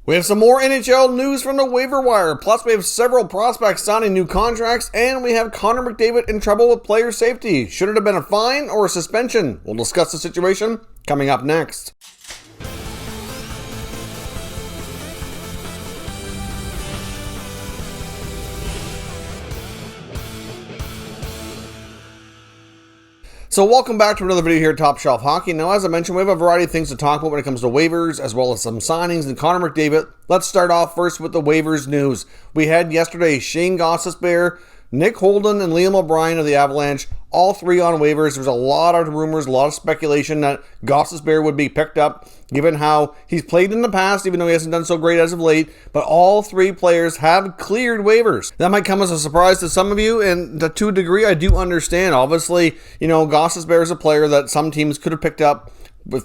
We have some more NHL news from the waiver wire, plus we have several prospects signing new contracts, and we have Connor McDavid in trouble with player safety. Should it have been a fine or a suspension? We'll discuss the situation coming up next. So welcome back to another video here at Top Shelf Hockey. Now, as I mentioned, we have a variety of things to talk about when it comes to waivers, as well as some signings and Connor McDavid. Let's start off first with the waivers news. We had yesterday Shane Gostisbehere, Nick Holden, and Liam O'Brien of the Avalanche, all three on waivers. There's a lot of rumors, a lot of speculation that Gostisbehere would be picked up, given how he's played in the past, even though he hasn't done so great as of late. But all three players have cleared waivers. That might come as a surprise to some of you, and to a degree, I do understand. Obviously, Gostisbehere is a player that some teams could have picked up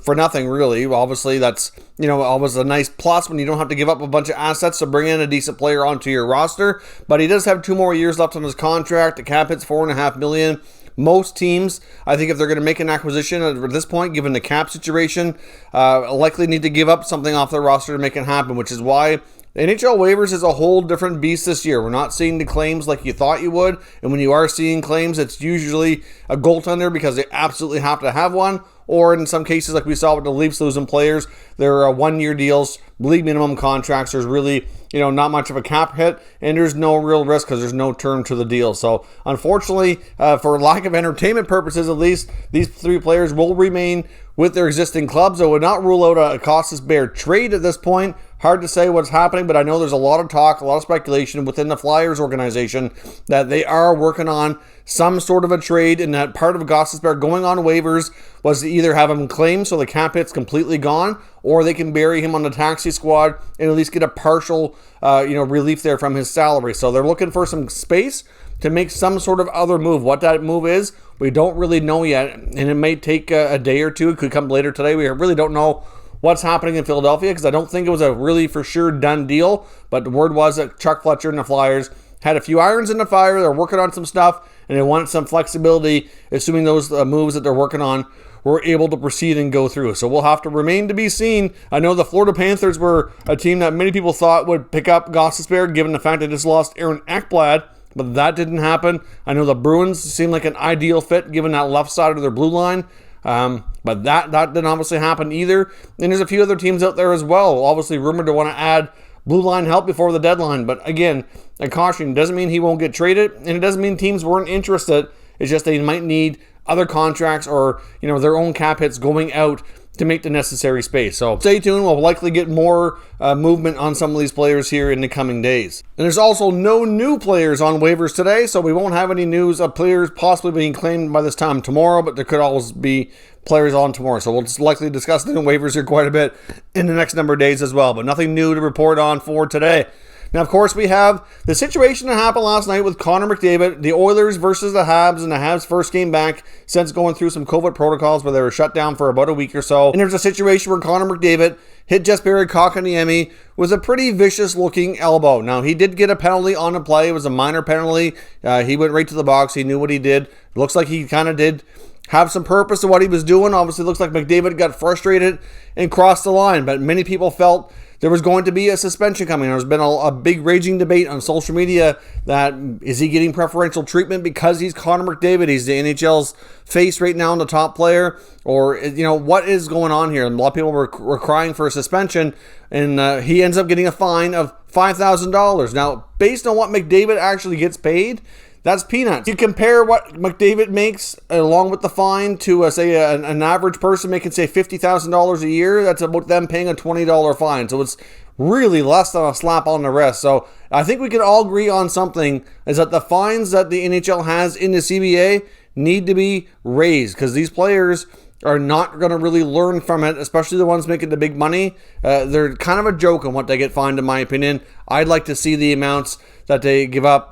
for nothing, really. Obviously, that's, always a nice plus when you don't have to give up a bunch of assets to bring in a decent player onto your roster. But he does have 2 more years left on his contract. The cap hit's $4.5 million. Most teams, I think if they're going to make an acquisition at this point, given the cap situation, likely need to give up something off their roster to make it happen, which is why NHL waivers is a whole different beast this year. We're not seeing the claims like you thought you would, and when you are seeing claims, it's usually a goaltender because they absolutely have to have one, or in some cases, like we saw with the Leafs losing players, they're 1-year deals, league minimum contracts. There's really, not much of a cap hit, and there's no real risk because there's no term to the deal. So, unfortunately, for lack of entertainment purposes at least, these three players will remain with their existing clubs. I would not rule out a Gostisbehere trade at this point. Hard to say what's happening, but I know there's a lot of talk, a lot of speculation within the Flyers organization that they are working on some sort of a trade, and that part of Gostisbehere going on waivers was to either have him claimed so the cap hit's completely gone, or they can bury him on the taxi squad and at least get a partial relief there from his salary. So they're looking for some space to make some sort of other move. What that move is, we don't really know yet, and it may take a day or two. It could come later today. We really don't know what's happening in Philadelphia because I don't think it was a really for sure done deal, but the word was that Chuck Fletcher and the Flyers had a few irons in the fire. They're working on some stuff, and they wanted some flexibility, assuming those moves that they're working on were able to proceed and go through. So we'll have to remain to be seen. I know the Florida Panthers were a team that many people thought would pick up Gostisbehere, given the fact they just lost Aaron Ekblad, but that didn't happen. I know the Bruins seemed like an ideal fit, given that left side of their blue line. But that didn't obviously happen either. And there's a few other teams out there as well, obviously rumored to want to add blue line help before the deadline. But again, a caution doesn't mean he won't get traded, and it doesn't mean teams weren't interested. It's just they might need other contracts or their own cap hits going out to make the necessary space. So stay tuned. We'll likely get more movement on some of these players here in the coming days. And there's also no new players on waivers today, so we won't have any news of players possibly being claimed by this time tomorrow, but there could always be players on tomorrow. So we'll just likely discuss the waivers here quite a bit in the next number of days as well, but nothing new to report on for today. Now, of course, we have the situation that happened last night with Connor McDavid, the Oilers versus the Habs, and the Habs' first game back since going through some COVID protocols where they were shut down for about a week or so. And there's a situation where Connor McDavid hit Jesperi Kotkaniemi with a pretty vicious-looking elbow. Now, he did get a penalty on the play. It was a minor penalty. He went right to the box. He knew what he did. It looks like he kind of did have some purpose to what he was doing. Obviously, it looks like McDavid got frustrated and crossed the line, but many people felt there was going to be a suspension coming. There's been a big raging debate on social media that is he getting preferential treatment because he's Connor McDavid? He's the NHL's face right now and the top player, or what is going on here? And a lot of people were crying for a suspension, and he ends up getting a fine of $5,000. Now, based on what McDavid actually gets paid, that's peanuts. You compare what McDavid makes along with the fine to, say, an average person making, say, $50,000 a year. That's about them paying a $20 fine. So it's really less than a slap on the wrist. So I think we can all agree on something, is that the fines that the NHL has in the CBA need to be raised, because these players are not going to really learn from it, especially the ones making the big money. They're kind of a joke on what they get fined, in my opinion. I'd like to see the amounts that they give up,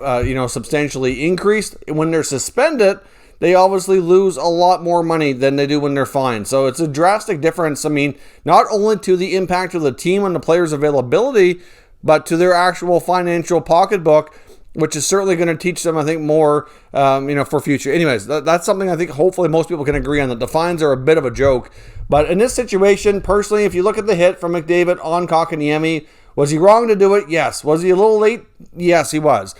substantially increased. When they're suspended, they obviously lose a lot more money than they do when they're fined. So it's a drastic difference. I mean, not only to the impact of the team and the players' availability, but to their actual financial pocketbook, which is certainly going to teach them, I think, more, for future. Anyways, that's something I think hopefully most people can agree on, that the fines are a bit of a joke. But in this situation, personally, if you look at the hit from McDavid on Kotkaniemi, Was he wrong to do it? Yes. Was he a little late? Yes, he was.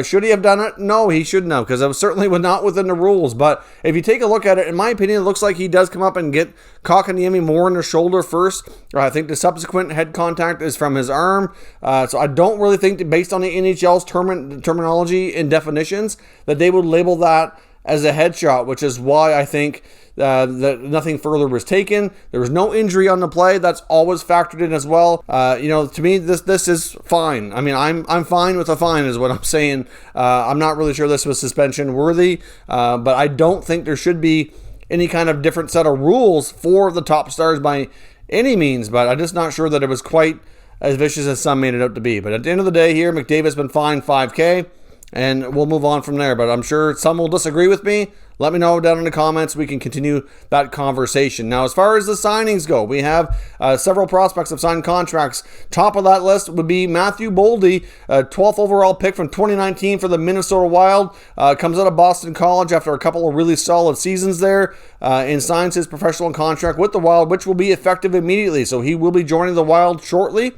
Should he have done it? No, he shouldn't have, because it was certainly not within the rules. But if you take a look at it, in my opinion, it looks like he does come up and get Kotkaniemi more in the shoulder first. I think the subsequent head contact is from his arm. So I don't really think that, based on the NHL's terminology and definitions, that they would label that as a headshot, which is why I think that nothing further was taken. There was no injury on the play. That's always factored in as well. To me, this is fine. I mean, I'm fine with a fine is what I'm saying. I'm not really sure this was suspension worthy, but I don't think there should be any kind of different set of rules for the top stars by any means, but I'm just not sure that it was quite as vicious as some made it out to be. But at the end of the day here, McDavid's been fined $5,000. And we'll move on from there. But I'm sure some will disagree with me. Let me know down in the comments. We can continue that conversation. Now, as far as the signings go, we have several prospects have signed contracts. Top of that list would be Matthew Boldy, 12th overall pick from 2019 for the Minnesota Wild. Comes out of Boston College after a couple of really solid seasons there, and signs his professional contract with the Wild, which will be effective immediately. So he will be joining the Wild shortly.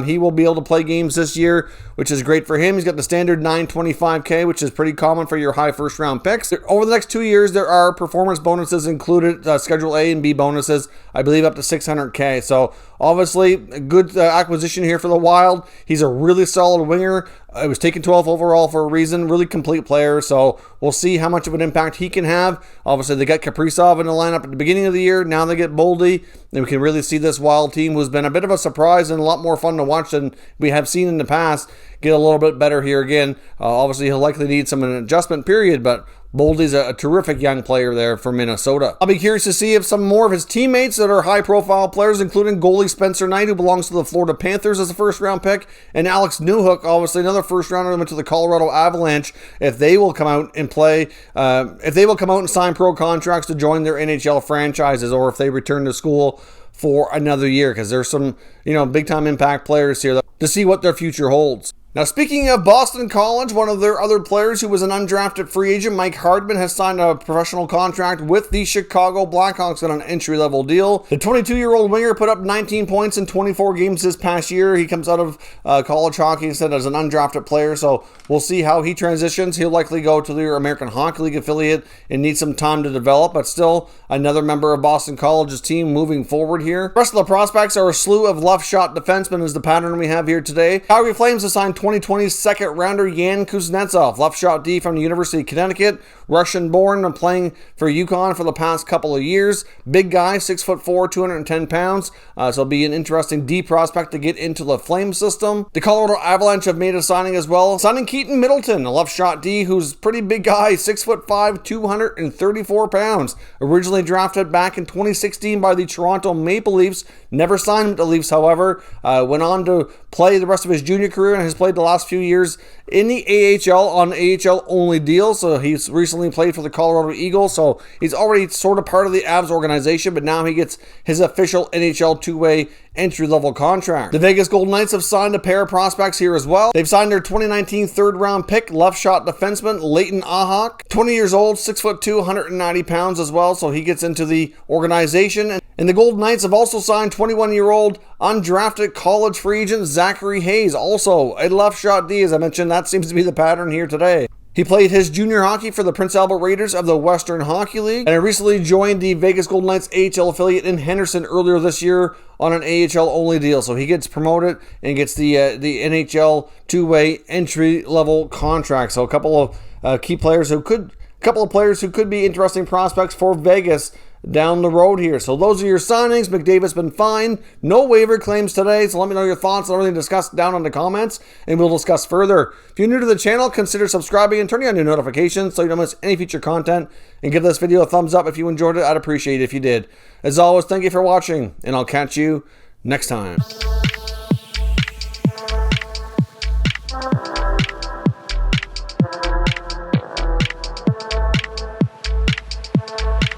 He will be able to play games this year, which is great for him. He's got the standard $925,000, which is pretty common for your high first-round picks. Over the next 2 years, there are performance bonuses included, Schedule A and B bonuses, I believe up to $600,000. So obviously, a good acquisition here for the Wild. He's a really solid winger. It was taken 12th overall for a reason. Really complete player. So we'll see how much of an impact he can have. Obviously, they got Kaprizov in the lineup at the beginning of the year. Now they get Boldy. And we can really see this Wild team, who's been a bit of a surprise and a lot more fun to watch than we have seen in the past, get a little bit better here again. Obviously, he'll likely need an adjustment period, but Boldy's a terrific young player there for Minnesota. I'll be curious to see if some more of his teammates that are high-profile players, including goalie Spencer Knight, who belongs to the Florida Panthers as a first-round pick, and Alex Newhook, obviously another first-rounder, went to the Colorado Avalanche, if they will come out and play, if they will come out and sign pro contracts to join their NHL franchises, or if they return to school for another year, because there's some, big-time impact players here to see what their future holds. Now, speaking of Boston College, one of their other players who was an undrafted free agent, Mike Hardman, has signed a professional contract with the Chicago Blackhawks on an entry-level deal. The 22-year-old winger put up 19 points in 24 games this past year. He comes out of college hockey instead as an undrafted player, so we'll see how he transitions. He'll likely go to the American Hockey League affiliate and need some time to develop, but still another member of Boston College's team moving forward here. The rest of the prospects are a slew of left-shot defensemen, is the pattern we have here today. Calgary Flames have signed 2020 second rounder Yan Kuznetsov, left shot D from the University of Connecticut, Russian-born and playing for UConn for the past couple of years. Big guy, 6'4", 210 pounds. So it'll be an interesting D prospect to get into the Flame system. The Colorado Avalanche have made a signing as well, signing Keaton Middleton, a left shot D who's pretty big guy, 6'5", 234 pounds. Originally drafted back in 2016 by the Toronto Maple Leafs, never signed with the Leafs, however. Went on to play the rest of his junior career and has played the last few years in the AHL on AHL only deal. So he's recently played for the Colorado Eagles, so he's already sort of part of the Avs organization, but now he gets his official NHL two-way entry-level contract. The Vegas Golden Knights have signed a pair of prospects here as well. They've signed their 2019 third-round pick, left-shot defenseman Leighton Ahok, 20 years old, 6'2", 190 pounds as well, so he gets into the organization. And the Golden Knights have also signed 21-year-old undrafted college free agent Zachary Hayes, also a left shot D. As I mentioned, that seems to be the pattern here today. He played his junior hockey for the Prince Albert Raiders of the Western Hockey League, and he recently joined the Vegas Golden Knights AHL affiliate in Henderson earlier this year on an AHL only deal. So he gets promoted and gets the NHL two-way entry-level contract. So a couple of key players who could be interesting prospects for Vegas down the road here. So those are your signings. McDavid's been fined. No waiver claims today. So let me know your thoughts on everything discussed down in the comments, and we'll discuss further. If you're new to the channel, consider subscribing and turning on your notifications so you don't miss any future content. And give this video a thumbs up if you enjoyed it. I'd appreciate it if you did. As always, thank you for watching, and I'll catch you next time.